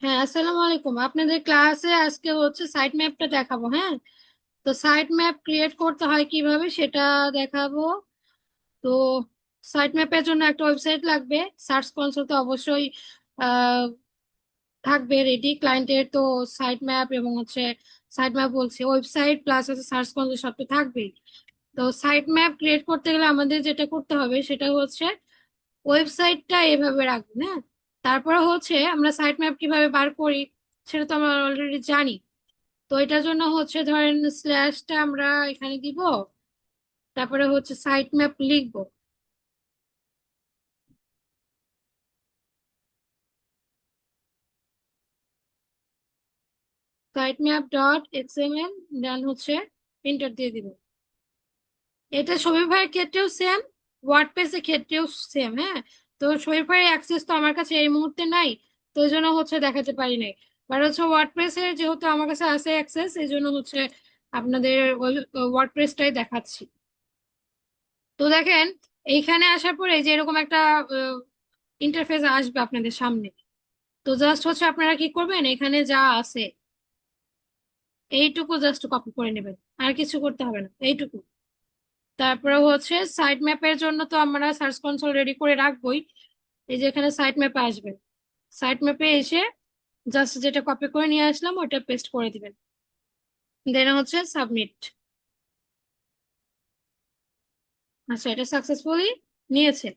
হ্যাঁ, আসসালামু আলাইকুম। আপনাদের ক্লাসে আজকে হচ্ছে সাইট ম্যাপটা দেখাবো। হ্যাঁ, তো সাইট ম্যাপ ক্রিয়েট করতে হয় কিভাবে সেটা দেখাবো। তো সাইট ম্যাপের জন্য একটা ওয়েবসাইট লাগবে। সার্চ কনসোল তো অবশ্যই আহ থাকবে রেডি ক্লায়েন্টের। তো সাইট ম্যাপ এবং হচ্ছে সাইট ম্যাপ বলছে ওয়েবসাইট প্লাস হচ্ছে সার্চ কনসোল সব তো থাকবেই। তো সাইট ম্যাপ ক্রিয়েট করতে গেলে আমাদের যেটা করতে হবে সেটা হচ্ছে ওয়েবসাইটটা এভাবে রাখবেন। হ্যাঁ, তারপরে হচ্ছে আমরা সাইট ম্যাপ কিভাবে বার করি সেটা তো আমরা অলরেডি জানি। তো এটার জন্য হচ্ছে ধরেন স্ল্যাশটা আমরা এখানে দিব, তারপরে হচ্ছে সাইট ম্যাপ লিখবো। সাইট ম্যাপ ডট এক্সএমএল, দেন হচ্ছে এন্টার দিয়ে দিব। এটা শপিফাই ক্ষেত্রেও সেম, ওয়ার্ডপ্রেস এর ক্ষেত্রেও সেম। হ্যাঁ, তো শপিফাই অ্যাক্সেস তো আমার কাছে এই মুহূর্তে নাই, তো এই জন্য হচ্ছে দেখাতে পারি নাই। বাট হচ্ছে ওয়ার্ডপ্রেস এর যেহেতু আমার কাছে আছে অ্যাক্সেস, এই জন্য হচ্ছে আপনাদের ওয়ার্ডপ্রেসটাই দেখাচ্ছি। তো দেখেন, এইখানে আসার পরে যে এরকম একটা ইন্টারফেস আসবে আপনাদের সামনে। তো জাস্ট হচ্ছে আপনারা কি করবেন, এখানে যা আছে এইটুকু জাস্ট কপি করে নেবেন, আর কিছু করতে হবে না, এইটুকু। তারপরে হচ্ছে সাইট ম্যাপের জন্য তো আমরা সার্চ কনসোল রেডি করে রাখবোই। এই যে এখানে সাইট ম্যাপে আসবেন, সাইট ম্যাপে এসে জাস্ট যেটা কপি করে নিয়ে আসলাম ওটা পেস্ট করে দিবেন, দেন হচ্ছে সাবমিট। আচ্ছা, এটা সাকসেসফুলি নিয়েছে,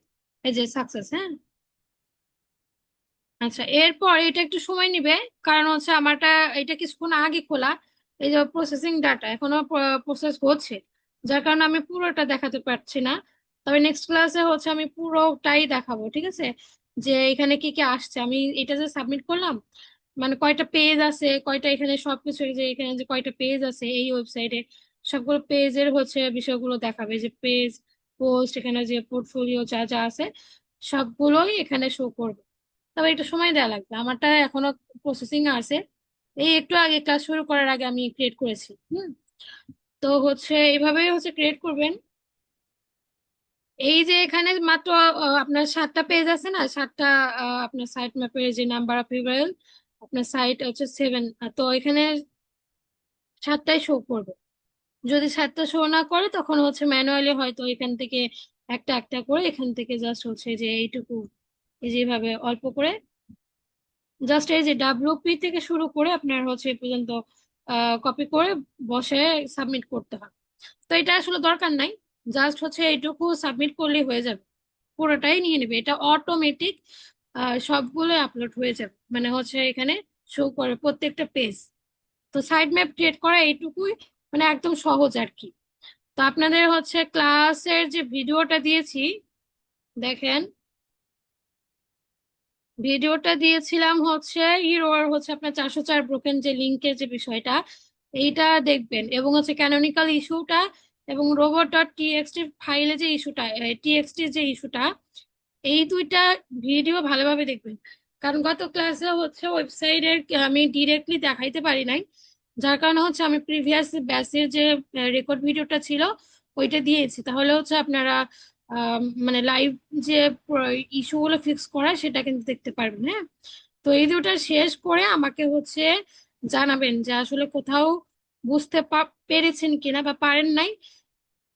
এই যে সাকসেস। হ্যাঁ, আচ্ছা, এরপর এটা একটু সময় নিবে, কারণ হচ্ছে আমারটা এটা কিছুক্ষণ আগে খোলা। এই যে প্রসেসিং ডাটা এখনো প্রসেস হচ্ছে, যার কারণে আমি পুরোটা দেখাতে পারছি না। তবে নেক্সট ক্লাসে হচ্ছে আমি পুরোটাই দেখাবো, ঠিক আছে? যে এখানে কি কি আসছে, আমি এটা যে সাবমিট করলাম, মানে কয়টা পেজ আছে, কয়টা এখানে সবকিছু, এই যে এখানে যে কয়টা পেজ আছে এই ওয়েবসাইটে, সবগুলো পেজের হচ্ছে বিষয়গুলো দেখাবে। যে পেজ, পোস্ট, এখানে যে পোর্টফোলিও যা যা আছে সবগুলোই এখানে শো করবে। তবে একটু সময় দেওয়া লাগবে, আমারটা এখনো প্রসেসিং আছে। এই একটু আগে ক্লাস শুরু করার আগে আমি ক্রিয়েট করেছি। তো হচ্ছে এইভাবেই হচ্ছে ক্রিয়েট করবেন। এই যে এখানে মাত্র আপনার 7টা পেজ আছে না, 7টা। আপনার সাইট ম্যাপের যে নাম্বার অফ ইউআরএল, আপনার সাইট হচ্ছে 7, তো এখানে 7টাই শো করবে। যদি 7টা শো না করে তখন হচ্ছে ম্যানুয়ালি হয়তো এখান থেকে একটা একটা করে, এখান থেকে জাস্ট হচ্ছে যে এইটুকু, এই যেভাবে অল্প করে জাস্ট এই যে ডাব্লিউপি থেকে শুরু করে আপনার হচ্ছে এ পর্যন্ত কপি করে বসে সাবমিট করতে হয়। তো এটা আসলে দরকার নাই, জাস্ট হচ্ছে এইটুকু সাবমিট করলেই হয়ে যাবে, পুরোটাই নিয়ে নেবে, এটা অটোমেটিক সবগুলো আপলোড হয়ে যাবে। মানে হচ্ছে এখানে শো করে প্রত্যেকটা পেজ। তো সাইড ম্যাপ ক্রিয়েট করা এইটুকুই, মানে একদম সহজ আর কি। তো আপনাদের হচ্ছে ক্লাসের যে ভিডিওটা দিয়েছি, দেখেন ভিডিওটা দিয়েছিলাম হচ্ছে হিরোর হচ্ছে আপনার 404 ব্রোকেন যে লিঙ্কের যে বিষয়টা, এইটা দেখবেন, এবং হচ্ছে ক্যানোনিকাল ইস্যুটা, এবং রোবট ডট টিএক্সটি ফাইলে যে ইস্যুটা, টিএক্সটি যে ইস্যুটা, এই দুইটা ভিডিও ভালোভাবে দেখবেন। কারণ গত ক্লাসে হচ্ছে ওয়েবসাইটের আমি ডিরেক্টলি দেখাইতে পারি নাই, যার কারণে হচ্ছে আমি প্রিভিয়াস ব্যাচের যে রেকর্ড ভিডিওটা ছিল ওইটা দিয়েছি। তাহলে হচ্ছে আপনারা মানে লাইভ যে ইস্যুগুলো ফিক্স করা সেটা কিন্তু দেখতে পারবেন। হ্যাঁ, তো এই দুটো শেষ করে আমাকে হচ্ছে জানাবেন যে আসলে কোথাও বুঝতে পেরেছেন কিনা বা পারেন নাই,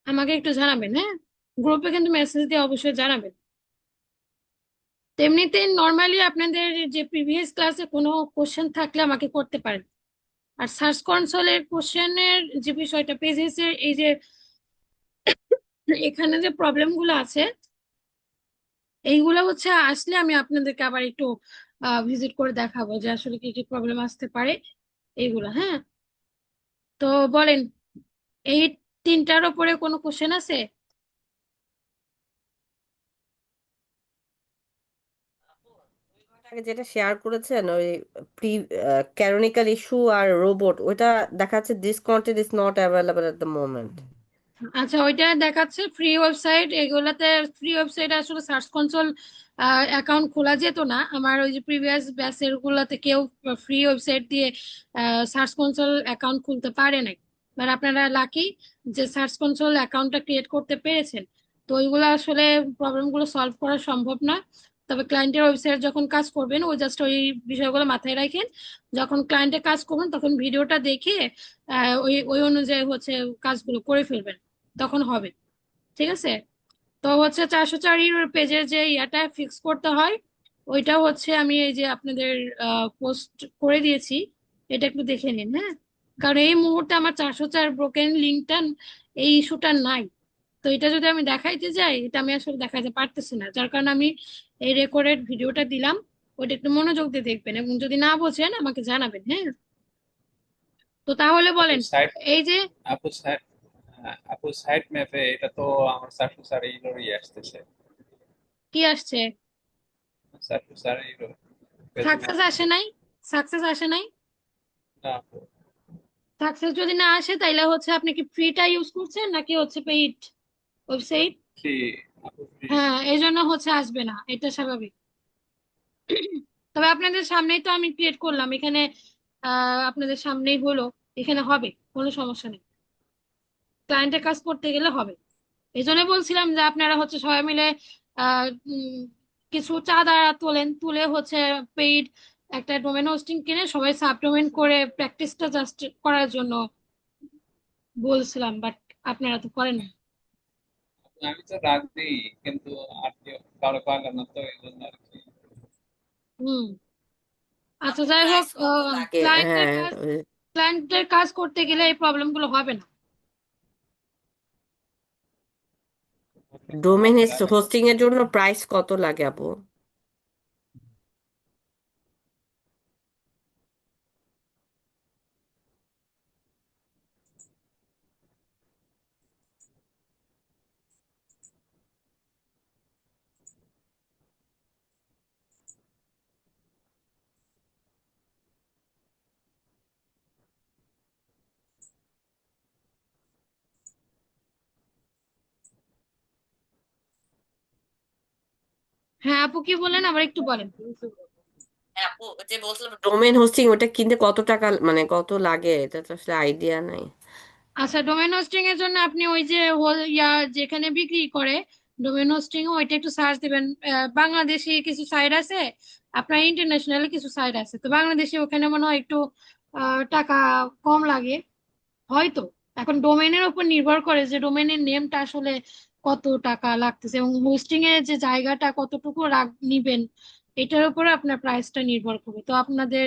আমাকে একটু জানাবেন। হ্যাঁ, গ্রুপে কিন্তু মেসেজ দিয়ে অবশ্যই জানাবেন। তেমনিতে নর্মালি আপনাদের যে প্রিভিয়াস ক্লাসে কোনো কোশ্চেন থাকলে আমাকে করতে পারেন। আর সার্চ কনসোলের কোশ্চেনের যে বিষয়টা, পেজেসের এই যে এখানে যে প্রবলেম গুলো আছে, এইগুলো হচ্ছে আসলে আমি আপনাদেরকে আবার একটু ভিজিট করে দেখাবো যে আসলে কি কি প্রবলেম আসতে পারে এইগুলো। হ্যাঁ, তো বলেন, এই তিনটার উপরে কোনো কোশ্চেন আছে? আগে যেটা শেয়ার করেছেন ওই প্রি ক্যানোনিকাল ইস্যু আর রোবট, ওইটা দেখাচ্ছে this content is not available at the moment. আচ্ছা, ওইটা দেখাচ্ছে ফ্রি ওয়েবসাইট, এগুলাতে ফ্রি ওয়েবসাইট আসলে সার্চ কনসোল অ্যাকাউন্ট খোলা যেত না। আমার ওই যে প্রিভিয়াস ব্যাচের গুলাতে কেউ ফ্রি ওয়েবসাইট দিয়ে সার্চ কনসোল অ্যাকাউন্ট খুলতে পারে নাই। বাট আপনারা লাকি যে সার্চ কনসোল অ্যাকাউন্টটা ক্রিয়েট করতে পেরেছেন। তো ওইগুলো আসলে প্রবলেম গুলো সলভ করা সম্ভব না, তবে ক্লায়েন্টের ওয়েবসাইট যখন কাজ করবেন ওই জাস্ট ওই বিষয়গুলো মাথায় রাখেন। যখন ক্লায়েন্টে কাজ করবেন তখন ভিডিওটা দেখে ওই ওই অনুযায়ী হচ্ছে কাজগুলো করে ফেলবেন, তখন হবে। ঠিক আছে? তো হচ্ছে 404 পেজের যে ইয়াটা ফিক্স করতে হয়, ওইটা হচ্ছে আমি এই যে আপনাদের পোস্ট করে দিয়েছি, এটা একটু দেখে নিন, হ্যাঁ। কারণ এই মুহূর্তে আমার 404 ব্রোকেন লিঙ্কটা, এই ইস্যুটা নাই। তো এটা যদি আমি দেখাইতে যাই, এটা আমি আসলে দেখাইতে পারতেছি না, যার কারণে আমি এই রেকর্ডেড ভিডিওটা দিলাম। ওটা একটু মনোযোগ দিয়ে দেখবেন এবং যদি না বোঝেন আমাকে জানাবেন, হ্যাঁ। তো তাহলে আপু বলেন, সাইড এই যে আপু সাইড আপু সাইড ম্যাপে এটা তো আমার সার্ফ স্যার এইগুলোই আসতেছে। কি আসছে? সার্ফ স্যার এইগুলো পেজে সাকসেস আসে আসতেছে। নাই? সাকসেস আসে নাই? না আপু, সাকসেস যদি না আসে তাইলে হচ্ছে আপনি কি ফ্রিটা ইউজ করছেন নাকি হচ্ছে পেইড ওয়েবসাইট? ফ্রি। আপু ফ্রি। হ্যাঁ, এই জন্য হচ্ছে আসবে না, এটা স্বাভাবিক। তবে আপনাদের সামনেই তো আমি ক্রিয়েট করলাম এখানে, আপনাদের সামনেই হলো, এখানে হবে, কোনো সমস্যা নেই। ক্লায়েন্টের কাজ করতে গেলে হবে। এই জন্য বলছিলাম যে আপনারা হচ্ছে সবাই মিলে আহ উম, কিছু চাঁদা তোলেন, তুলে হচ্ছে পেইড একটা ডোমেন হোস্টিং কিনে সবাই সাবডোমেন করে প্র্যাকটিসটা জাস্ট করার জন্য বলছিলাম, বাট আপনারা তো করেন না। আমি তো রাজি, কিন্তু আর কেউ কারো পারলাম না, তো এই জন্য আর কি। হুম। আচ্ছা, আপনার যাই হোক, প্রাইস কত লাগে? ক্লায়েন্টের হ্যাঁ, কাজ ক্লায়েন্টের কাজ করতে গেলে এই প্রবলেম গুলো হবে না। ডোমেন আচ্ছা হোস্টিং এর জন্য প্রাইস কত লাগে আপু? হ্যাঁ আপু, কি বলেন আবার একটু বলেন। হ্যাঁ আপু, যে বলছিলাম ডোমেন হোস্টিং ওটা কিনতে কত টাকা মানে কত লাগে, এটা তো আসলে আইডিয়া নাই। আচ্ছা, ডোমেন হোস্টিং এর জন্য আপনি ওই যে যেখানে বিক্রি করে ডোমেন হোস্টিং, ওইটা একটু সার্চ দিবেন। বাংলাদেশি কিছু সাইট আছে, আপনার ইন্টারন্যাশনালি কিছু সাইট আছে। তো বাংলাদেশে ওখানে মনে হয় একটু টাকা কম লাগে হয়তো। এখন ডোমেনের উপর নির্ভর করে যে ডোমেনের নেমটা আসলে কত টাকা লাগতেছে এবং হোস্টিং এর যে জায়গাটা কতটুকু নিবেন, এটার উপরে আপনার প্রাইসটা নির্ভর করবে। তো আপনাদের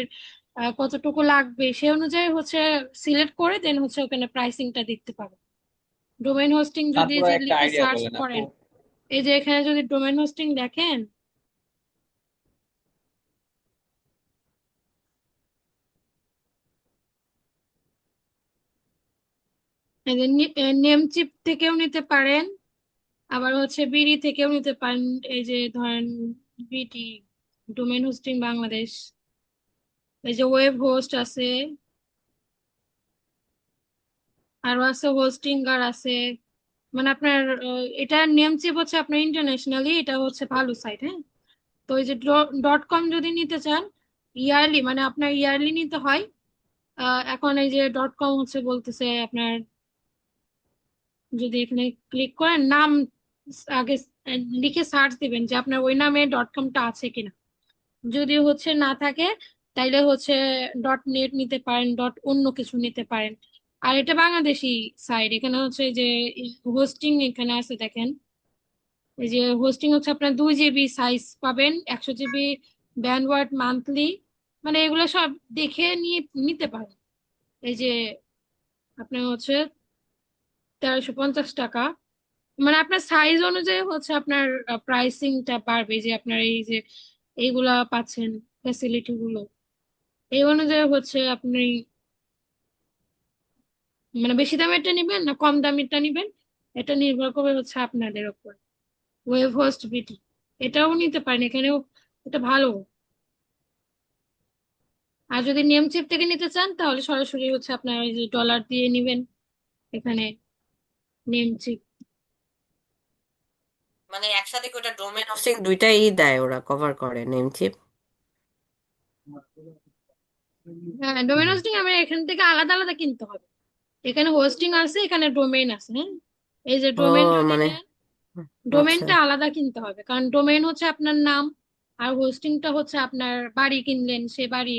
কতটুকু লাগবে সে অনুযায়ী হচ্ছে সিলেক্ট করে দেন হচ্ছে ওখানে প্রাইসিংটা দেখতে পাবেন। ডোমেন হোস্টিং যদি এই তারপরে যে একটা লিখে আইডিয়া সার্চ বলেন আপু। করেন, এই যে এখানে যদি ডোমেন হোস্টিং দেখেন, এই যে নেমচিপ থেকেও নিতে পারেন, আবার হচ্ছে বিডি থেকেও নিতে পারেন। এই যে ধরেন বিটি, ডোমেন হোস্টিং বাংলাদেশ, এই যে ওয়েব হোস্ট আছে, আরো আছে হোস্টিঙ্গার আছে। মানে আপনার এটা নেমচিপ হচ্ছে আপনার ইন্টারন্যাশনালি, এটা হচ্ছে ভালো সাইট, হ্যাঁ। তো এই যে ডট কম যদি নিতে চান ইয়ারলি, মানে আপনার ইয়ারলি নিতে হয়। এখন এই যে ডট কম হচ্ছে বলতেছে আপনার, যদি এখানে ক্লিক করেন নাম আগে লিখে সার্চ দিবেন যে আপনার ওই নামে ডট কমটা আছে কিনা। যদি হচ্ছে না থাকে তাইলে হচ্ছে ডট নেট নিতে পারেন, ডট অন্য কিছু নিতে পারেন। আর এটা বাংলাদেশি সাইট, এখানে হচ্ছে যে হোস্টিং এখানে আছে দেখেন। এই যে হোস্টিং হচ্ছে আপনার 2 জিবি সাইজ পাবেন, 100 জিবি ব্যান্ডওয়ার্থ মান্থলি, মানে এগুলো সব দেখে নিয়ে নিতে পারেন। এই যে আপনার হচ্ছে 1350 টাকা, মানে আপনার সাইজ অনুযায়ী হচ্ছে আপনার প্রাইসিংটা বাড়বে। যে আপনার এই যে এইগুলা পাচ্ছেন ফ্যাসিলিটি গুলো, এই অনুযায়ী হচ্ছে আপনি মানে বেশি দামেরটা নিবেন না কম দামেরটা নিবেন, এটা নির্ভর করবে হচ্ছে আপনাদের উপর। ওয়েব হোস্ট বিটি, এটাও নিতে পারেন, এখানেও এটা ভালো। আর যদি নেমচিপ থেকে নিতে চান তাহলে সরাসরি হচ্ছে আপনার ওই যে ডলার দিয়ে নিবেন এখানে, নেমচিপ। মানে একসাথে কি ওটা ডোমেন হোস্টিং দুইটাই দেয়, ওরা কভার করে নেমচিপ? হ্যাঁ, ডোমেন হোস্টিং আমার এখান থেকে আলাদা আলাদা কিনতে হবে। এখানে হোস্টিং আছে, এখানে ডোমেইন আছে, হ্যাঁ। এই যে ও ডোমেন যদি মানে নেন, আচ্ছা। ডোমেনটা আলাদা কিনতে হবে, কারণ ডোমেন হচ্ছে আপনার নাম, আর হোস্টিংটা হচ্ছে আপনার বাড়ি কিনলেন সে বাড়ি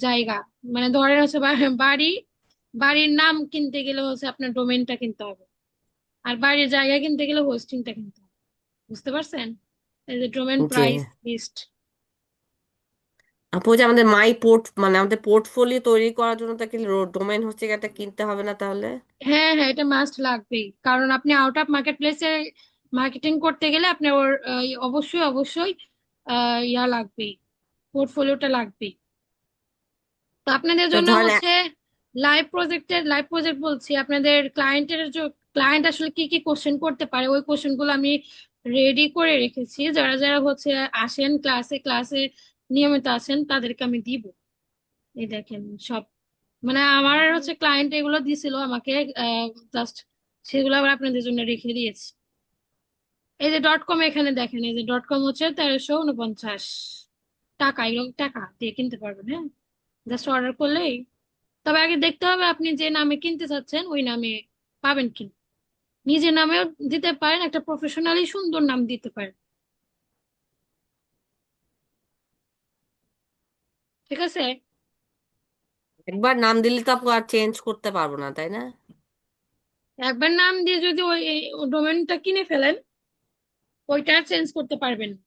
জায়গা, মানে ধরেন হচ্ছে বাড়ি, বাড়ির নাম কিনতে গেলে হচ্ছে আপনার ডোমেনটা কিনতে হবে, আর বাড়ির জায়গা কিনতে গেলে হোস্টিংটা কিনতে হবে। বুঝতে পারছেন? এই যে ডোমেন জি প্রাইস লিস্ট। আপু, যে আমাদের মাই পোর্ট মানে আমাদের পোর্টফোলিও তৈরি করার জন্য তাকে ডোমেন হচ্ছে কি একটা কিনতে হবে না তাহলে? হ্যাঁ হ্যাঁ, এটা মাস্ট লাগবেই, কারণ আপনি আউট অফ মার্কেট প্লেসে মার্কেটিং করতে গেলে আপনার ওর অবশ্যই অবশ্যই ইয়া লাগবেই, পোর্টফোলিওটা লাগবেই। তো আপনাদের তো জন্য ধরেন হচ্ছে লাইভ প্রজেক্ট বলছি, আপনাদের ক্লায়েন্টের ক্লায়েন্ট আসলে কি কি কোশ্চেন করতে পারে ওই কোশ্চেন গুলো আমি রেডি করে রেখেছি, যারা যারা হচ্ছে আসেন ক্লাসে নিয়মিত আসেন তাদেরকে আমি দিব। এই দেখেন সব, মানে আমার হচ্ছে ক্লায়েন্ট এগুলো দিছিল আমাকে, জাস্ট সেগুলো আবার আপনাদের জন্য রেখে দিয়েছি। এই যে ডট কম, এখানে দেখেন এই যে ডট কম হচ্ছে 1349 টাকা, এগুলো টাকা দিয়ে কিনতে পারবেন। হ্যাঁ, জাস্ট অর্ডার করলেই, তবে আগে দেখতে হবে আপনি যে নামে কিনতে চাচ্ছেন ওই নামে পাবেন কিনা। নিজের নামেও দিতে পারেন, একটা প্রফেশনালি সুন্দর নাম দিতে পারেন। ঠিক আছে? একবার নাম দিলে তো আপু আর চেঞ্জ করতে পারবো না, তাই না? একবার নাম দিয়ে যদি ওই ডোমেনটা কিনে ফেলেন, ওইটা চেঞ্জ করতে পারবেন না।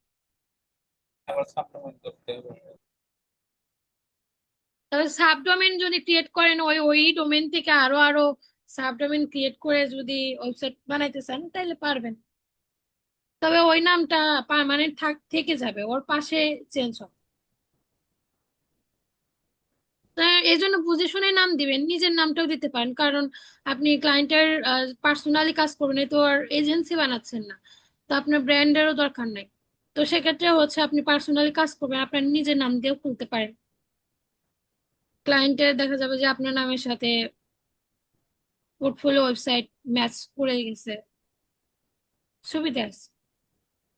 আবার সাপ্লিমেন্ট করতে হবে। তবে সাবডোমেন যদি ক্রিয়েট করেন ওই ওই ডোমেন থেকে আরো আরো সাবডোমেন ক্রিয়েট করে যদি ওয়েবসাইট বানাইতে চান তাহলে পারবেন। তবে ওই নামটা পার্মানেন্ট থেকে যাবে, ওর পাশে চেঞ্জ হবে। তা এই জন্য বুঝে শুনে নাম দিবেন, নিজের নামটাও দিতে পারেন, কারণ আপনি ক্লায়েন্টের পার্সোনালি কাজ করবেন, এ তো আর এজেন্সি বানাচ্ছেন না, তো আপনার ব্র্যান্ডেরও দরকার নাই। তো সেক্ষেত্রে হচ্ছে আপনি পার্সোনালি কাজ করবেন, আপনার নিজের নাম দিয়েও খুলতে পারেন। ক্লায়েন্টের দেখা যাবে যে আপনার নামের সাথে পোর্টফোলিও ওয়েবসাইট ম্যাচ করে গেছে, সুবিধা আছে।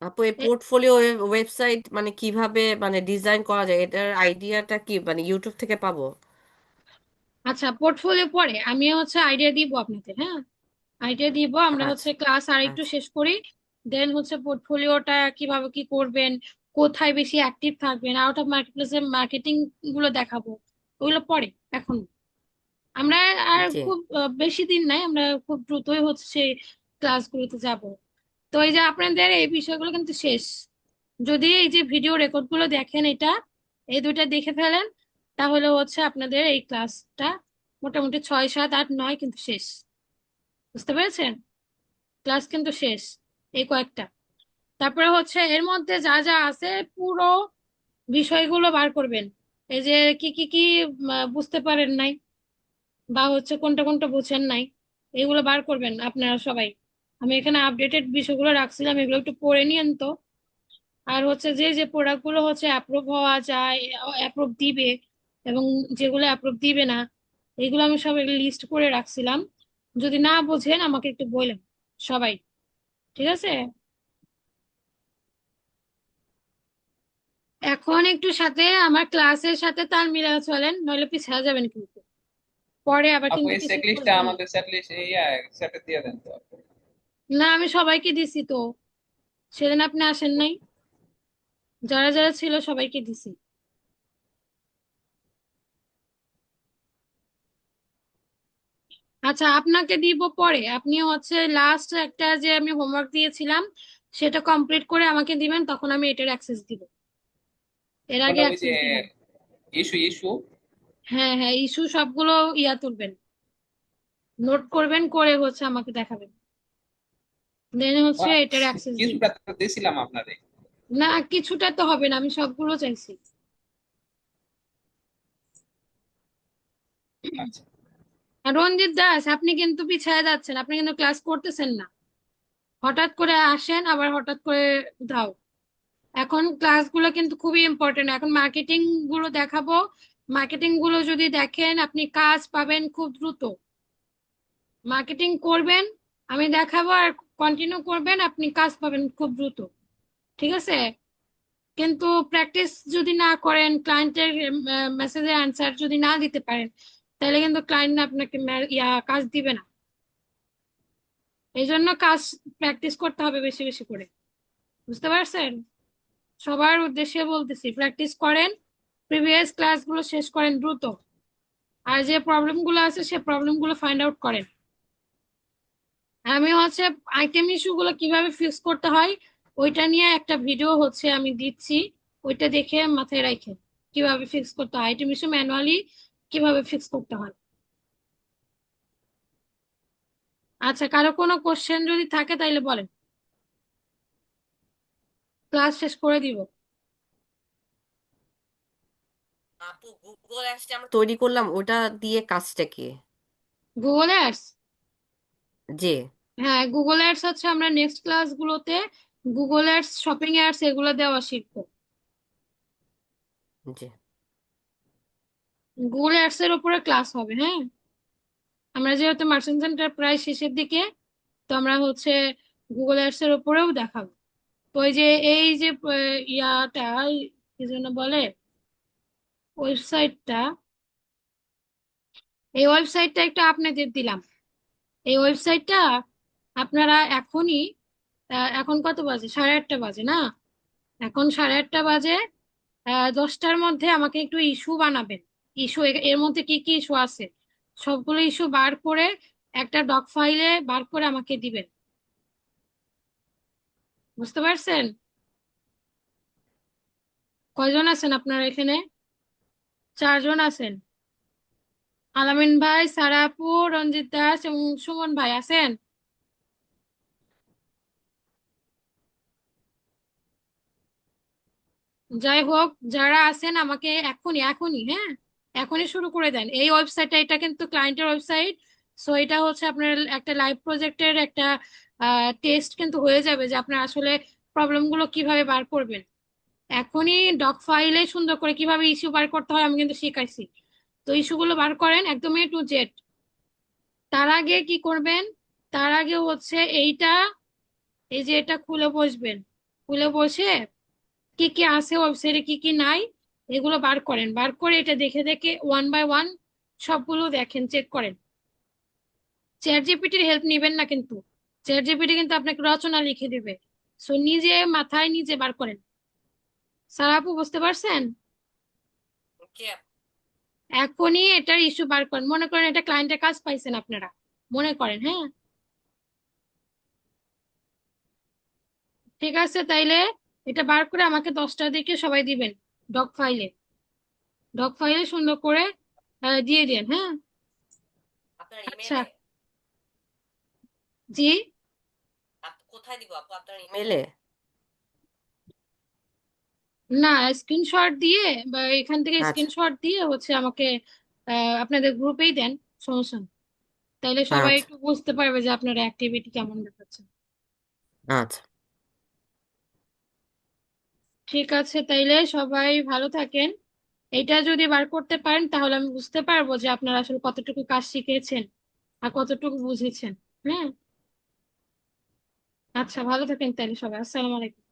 আপু, এই পোর্টফোলিও ওয়েবসাইট মানে কিভাবে মানে ডিজাইন করা যায়, এটার আইডিয়াটা কি মানে ইউটিউব থেকে পাবো? আচ্ছা, পোর্টফোলিও পরে আমি হচ্ছে আইডিয়া দিব আপনাদের। হ্যাঁ, আইডিয়া দিব, আমরা হচ্ছে আচ্ছা ক্লাস আর একটু আচ্ছা। শেষ করি, দেন হচ্ছে পোর্টফোলিওটা কিভাবে কি করবেন, কোথায় বেশি অ্যাক্টিভ থাকবেন, আউট অফ মার্কেটপ্লেসে মার্কেটিং গুলো দেখাবো, ওগুলো পরে। এখন আমরা আর জি খুব বেশি দিন নাই, আমরা খুব দ্রুতই হচ্ছে সেই ক্লাসগুলোতে যাব। তো এই যে আপনাদের এই বিষয়গুলো কিন্তু শেষ, যদি এই যে ভিডিও রেকর্ড গুলো দেখেন, এটা এই দুইটা দেখে ফেলেন, তাহলে হচ্ছে আপনাদের এই ক্লাসটা মোটামুটি 6 7 8 9 কিন্তু শেষ। বুঝতে পেরেছেন? ক্লাস কিন্তু শেষ, এই কয়েকটা। তারপরে হচ্ছে এর মধ্যে যা যা আছে পুরো বিষয়গুলো বার করবেন। এই যে কি কি কি বুঝতে পারেন নাই, বা হচ্ছে কোনটা কোনটা বুঝেন নাই, এগুলো বার করবেন আপনারা সবাই। আমি এখানে আপডেটেড বিষয়গুলো রাখছিলাম, এগুলো একটু পড়ে নিয়েন তো। আর হচ্ছে যে যে প্রোডাক্ট গুলো হচ্ছে অ্যাপ্রুভ হওয়া যায়, অ্যাপ্রুভ দিবে, এবং যেগুলো অ্যাপ্রুভ দিবে না, এগুলো আমি সব লিস্ট করে রাখছিলাম। যদি না বোঝেন আমাকে একটু বললেন সবাই। ঠিক আছে? এখন একটু সাথে আমার ক্লাসের সাথে তাল মিলিয়ে চলেন, নইলে পিছিয়ে যাবেন কিন্তু, পরে আবার আপু কিন্তু এই কিছু চেকলিস্টটা বুঝবেন না। আমাদের চেকলিস্ট সেটে দিয়ে দেন তো আপু। না, আমি সবাইকে দিছি তো, সেদিন আপনি আসেন নাই, যারা যারা ছিল সবাইকে দিছি। আচ্ছা, আপনাকে দিব পরে, আপনি হচ্ছে লাস্ট একটা যে আমি হোমওয়ার্ক দিয়েছিলাম সেটা কমপ্লিট করে আমাকে দিবেন, তখন আমি এটার অ্যাক্সেস দিব, এর আগে মানে ওই যে অ্যাক্সেস দিব না। ইস্যু ইস্যু হ্যাঁ হ্যাঁ, ইস্যু সবগুলো ইয়া তুলবেন, নোট করবেন, করে হচ্ছে আমাকে দেখাবেন, দেন হচ্ছে এটার অ্যাক্সেস দিব। কিছুটা তো দিছিলাম আপনারে। না, কিছুটা তো হবে না, আমি সবগুলো চাইছি। আচ্ছা আর রঞ্জিত দাস, আপনি কিন্তু পিছায় যাচ্ছেন, আপনি কিন্তু ক্লাস করতেছেন না, হঠাৎ করে আসেন আবার হঠাৎ করে দাও। এখন ক্লাসগুলো কিন্তু খুবই ইম্পর্টেন্ট, এখন মার্কেটিং গুলো দেখাবো, মার্কেটিং গুলো যদি দেখেন আপনি কাজ পাবেন খুব দ্রুত। মার্কেটিং করবেন, আমি দেখাবো, আর কন্টিনিউ করবেন, আপনি কাজ পাবেন খুব দ্রুত। ঠিক আছে? কিন্তু প্র্যাকটিস যদি না করেন, ক্লায়েন্টের মেসেজের অ্যান্সার যদি না দিতে পারেন, তাহলে কিন্তু ক্লায়েন্ট আপনাকে কাজ দিবে না। এই জন্য কাজ প্র্যাকটিস করতে হবে বেশি বেশি করে। বুঝতে পারছেন? সবার উদ্দেশ্যে বলতেছি, প্র্যাকটিস করেন, প্রিভিয়াস ক্লাসগুলো শেষ করেন দ্রুত, আর যে প্রবলেমগুলো আছে সে প্রবলেমগুলো ফাইন্ড আউট করেন। আমি হচ্ছে আইটেম ইস্যুগুলো কিভাবে ফিক্স করতে হয় ওইটা নিয়ে একটা ভিডিও হচ্ছে আমি দিচ্ছি, ওইটা দেখে মাথায় রাখেন কিভাবে ফিক্স করতে হয়, আইটেম ইস্যু ম্যানুয়ালি কিভাবে ফিক্স করতে হয়। আচ্ছা, কারো কোনো কোশ্চেন যদি থাকে তাইলে বলেন, ক্লাস শেষ করে দিব। আপু গুগল অ্যাপস আমরা তৈরি করলাম, ওটা দিয়ে কাজটা কি? Google ads? জি। হ্যাঁ, গুগল অ্যাডস হচ্ছে আমরা নেক্সট ক্লাসগুলোতে গুগল অ্যাডস, শপিং অ্যাডস এগুলো দেওয়া শিখবো। জি। গুগল অ্যাডস এর উপরে ক্লাস হবে, হ্যাঁ। আমরা যেহেতু মার্চেন্ট সেন্টার প্রায় শেষের দিকে, তো আমরা হচ্ছে গুগল অ্যাডস এর উপরেও দেখাবো। তো এই যে ইয়াটা কি যেন বলে, ওয়েবসাইটটা, এই ওয়েবসাইটটা একটু আপনাদের দিলাম। এই ওয়েবসাইটটা আপনারা এখনই, এখন কত বাজে, 8:30 বাজে না? এখন 8:30 বাজে, 10টার মধ্যে আমাকে একটু ইস্যু বানাবেন। ইস্যু, এর মধ্যে কি কি ইস্যু আছে সবগুলো ইস্যু বার করে একটা ডক ফাইলে বার করে আমাকে দিবেন। বুঝতে পারছেন? কয়জন আছেন আপনারা এখানে? 4জন আছেন। আলামিন ভাই, সারা আপু, রঞ্জিত দাস এবং সুমন ভাই আছেন? যাই হোক, যারা আছেন আমাকে এখনই এখনই, হ্যাঁ, এখনই শুরু করে দেন। এই ওয়েবসাইটটা, এটা কিন্তু ক্লায়েন্টের ওয়েবসাইট। সো এটা হচ্ছে আপনার একটা লাইভ প্রজেক্টের একটা টেস্ট কিন্তু হয়ে যাবে যে আপনার আসলে প্রবলেমগুলো কিভাবে বার করবেন। এখনই ডক ফাইলে সুন্দর করে কিভাবে ইস্যু বার করতে হয় আমি কিন্তু শিখাইছি। তো ইস্যুগুলো বার করেন একদম A to Z। তার আগে কি করবেন, তার আগে হচ্ছে এইটা, এই যে এটা খুলে বসবেন, খুলে বসে কি কি আছে ওয়েবসাইটে কি কি নাই এগুলো বার করেন, বার করে এটা দেখে দেখে 1 বাই 1 সবগুলো দেখেন, চেক করেন। চ্যাট জিপিটির হেল্প নিবেন না কিন্তু, চ্যাট জিপিটি কিন্তু আপনাকে রচনা লিখে দিবে। সো নিজে মাথায় নিজে বার করেন। স্যার আপু বুঝতে পারছেন? জি আপু। এখনই এটার ইস্যু বার করেন, মনে করেন এটা ক্লায়েন্টের কাজ পাইছেন আপনারা, মনে করেন, হ্যাঁ। ঠিক আছে, তাইলে এটা বার করে আমাকে 10টার দিকে সবাই দিবেন ডক ফাইলে, ডক ফাইলে সুন্দর করে দিয়ে দেন, হ্যাঁ। আপনার আচ্ছা। ইমেলে? জি। কোথায় দিব আপু, আপনার ইমেলে? না, স্ক্রিনশট দিয়ে বা এখান থেকে আচ্ছা। স্ক্রিনশট দিয়ে হচ্ছে আমাকে আপনাদের গ্রুপেই দেন, সমস্যা নেই। তাইলে সবাই আচ্ছা। একটু বুঝতে পারবে যে আপনার অ্যাক্টিভিটি কেমন দেখাচ্ছে। আচ্ছা। ঠিক আছে, তাইলে সবাই ভালো থাকেন। এটা যদি বার করতে পারেন তাহলে আমি বুঝতে পারবো যে আপনারা আসলে কতটুকু কাজ শিখেছেন আর কতটুকু বুঝেছেন, হ্যাঁ। আচ্ছা, ভালো থাকেন তাহলে সবাই, আসসালামু আলাইকুম।